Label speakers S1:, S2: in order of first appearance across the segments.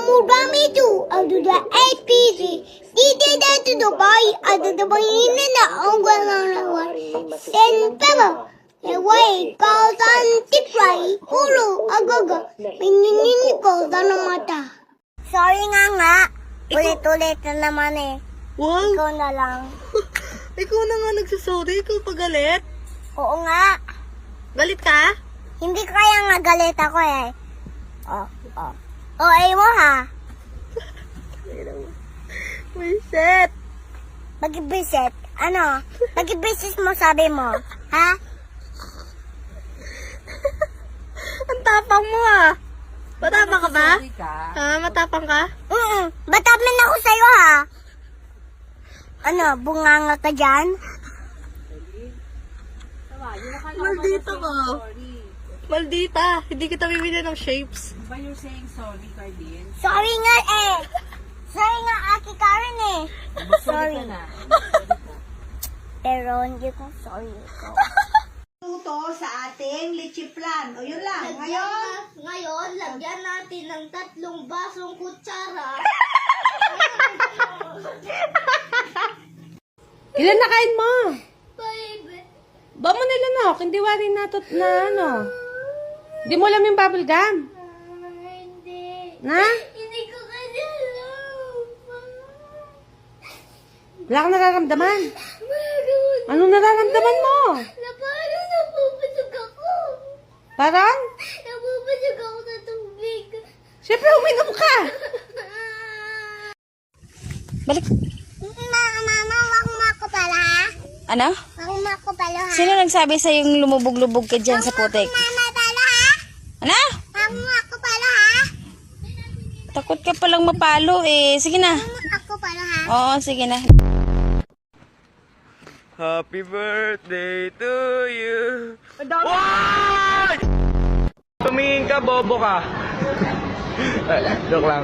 S1: Amugami to under the APC. Did that to Dubai under the Banana na Ongwang Sen Pema. The way goes on Tipray, Ulu, Agoga, Pininin goes on a mata. Sorry nga. Ulit-ulit na naman eh.
S2: Wow!
S1: Ikaw na lang.
S2: Ikaw na nga nagsasorry. Ikaw pa galit.
S1: Oo nga.
S2: Galit ka?
S1: Hindi kaya nga galit ako eh. Ay mo ha.
S2: Reset.
S1: Mag-visit. Ano? Mag-visit mo sabi mo. Ha?
S2: Ang tapang mo ah. Matapang ka ba? Ha? Matapang ka?
S1: Batamin ako sa'yo ha. Ano? Bunganga ka dyan?
S2: Maldita ka. Maldita. Hindi kita bibili ng shapes.
S3: But you're saying sorry, Cardin?
S1: Sorry nga eh. Sorry nga Aki Karen eh. Sorry. Pero hindi ko sorry ko.
S4: Luto sa ating lichiplan. O yun lang.
S1: Ngayon, lagyan natin ng 3 basong kutsara.
S2: Ilan na kain mo?
S1: Baby.
S2: Ba mo nila na? Hindi wari na ano. Di mo alam yung bubble gum?
S1: Hindi.
S2: Na?
S1: Hindi ko kanya alam.
S2: Wala kang nararamdaman.
S1: Meron.
S2: Anong nararamdaman mo?
S1: Na parang napupasok ako.
S2: Parang?
S1: Napupasok ako sa tubig.
S2: Siyempre, uminom ka. Balik.
S1: Mama, wag mo ako pala ha?
S5: Ano?
S1: Wag mo ako pala ha?
S5: Sino nagsabi sa yung lumubog-lubog ka dyan sa putik?
S1: Mama pala ha?
S5: Ano?
S1: Wag mo ako pala ha?
S5: Takot ka palang mapalo eh. Sige na.
S1: Wag mo ako pala ha?
S5: Oo, sige na.
S6: Happy birthday to you. Why? Tumingin ka, bobo ka. Joke lang.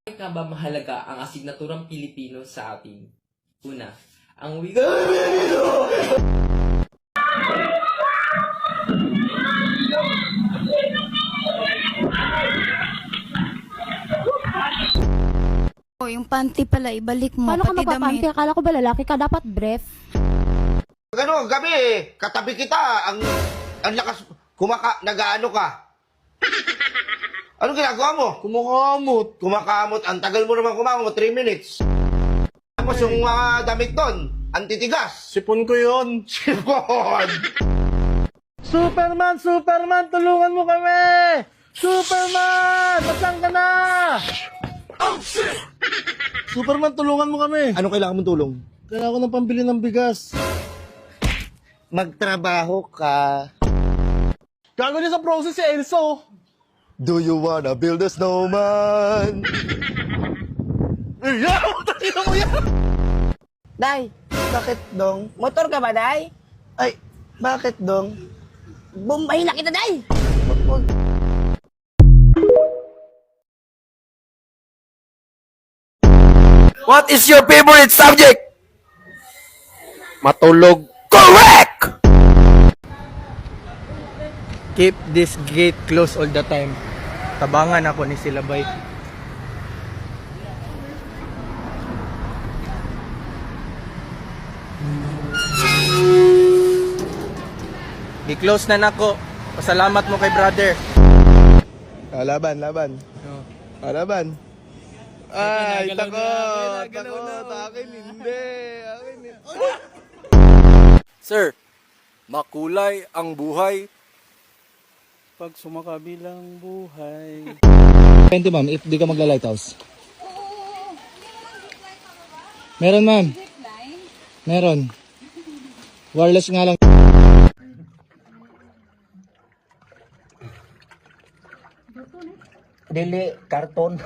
S7: Bakit nga ba mahalaga ang asignaturang Pilipino sa atin? Una, ang wika.
S8: Oh, yung panty pala, ibalik mo.
S9: Paano ka
S8: pati
S9: magpapanty?
S8: damit.
S9: Akala ko ba lalaki ka? Dapat brief.
S10: Ano, gabi katabi kita, ang lakas, nag-aano ka. Anong ginagawa mo? Kumakamot, ang tagal mo naman kumakamot, 3 minutes. Tapos yung mga damit doon, antitigas.
S6: Sipon ko yun.
S10: Sipon!
S6: Superman, tulungan mo kami! Superman! Saan ka na? Oh, shit! Superman, tulungan mo kami.
S10: Ano kailangan mong tulong?
S6: Kailangan ko ng pambili ng bigas.
S10: Magtrabaho ka.
S6: Gago niya sa process si Elso.
S10: Do you wanna build a snowman?
S6: Takina mo yan!
S3: Day,
S10: Bakit dong?
S3: motor ka ba, Day?
S10: Ay, bakit dong?
S3: Bombahin na kita, Day!
S6: What is your favorite subject? Matulog. Correct!
S11: Keep this gate closed all the time. Tabangan ako ni Silabay. Di-close na nako. Pasalamat mo kay brother.
S6: Laban. Laban. Ay, takot. Akin hindi.
S11: Sir, makulay ang buhay pag sumakabilang buhay.
S6: 20 ma'am, if di ka magla-lighthouse. Meron ma'am. Meron. Wireless nga lang.
S3: Dili, karton.